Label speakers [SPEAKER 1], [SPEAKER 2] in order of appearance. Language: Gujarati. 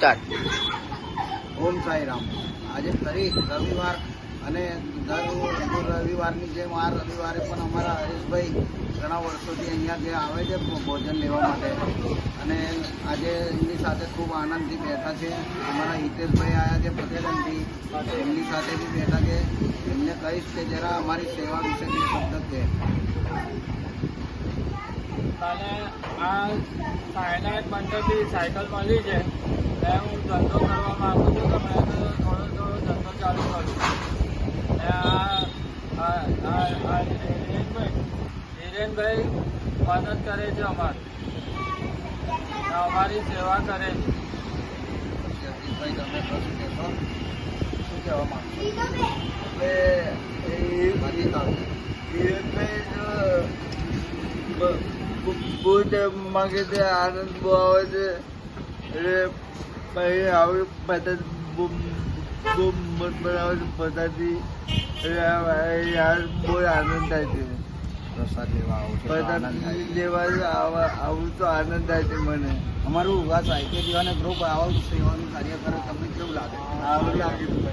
[SPEAKER 1] સ્ટાર્ટ.
[SPEAKER 2] ઓમ સાઈ રામ. આજે ફરી રવિવાર અને દર રવિવારની જેમ આ રવિવારે પણ અમારા હરેશભાઈ ઘણા વર્ષોથી અહીંયા જે આવે છે ભોજન લેવા માટે, અને આજે એમની સાથે ખૂબ આનંદથી બેઠા છે. અમારા હિતેશભાઈ આવ્યા છે પટેલનથી, એમની સાથે બી બેઠા છે. એમને કહીશ કે જરા અમારી સેવા વિશે બી શબ્દ છે.
[SPEAKER 3] અને આ સાયનાઇટ મંડળથી સાયકલ મળી છે એટલે હું ધંધો કરવા માગું છું કે મેં તો થોડો ધંધો ચાલુ કરું. અને હિરેનભાઈ મદદ કરે છે અમારી સેવા કરે છે.
[SPEAKER 2] જગદીશભાઈ, તમે કશું કહેશો? શું કહેવા માંગશો?
[SPEAKER 4] બહુ ટાઈમ માંગે છે, આનંદ બહુ આવે છે. એટલે પછી આવી મદદ બહુ મત બનાવે છે બધાથી. એટલે યાર બહુ આનંદ થાય છે.
[SPEAKER 2] પ્રસાદ લેવા આવો છો તો આનંદ થાય છે.
[SPEAKER 4] લેવા આવું તો આનંદ થાય છે મને.
[SPEAKER 2] અમારું આ સાહિત્ય દીવાને ગ્રુપ આવું સેવાનું કાર્ય કરે, તમને કેવું લાગે?
[SPEAKER 4] આવું લાગે છે મને.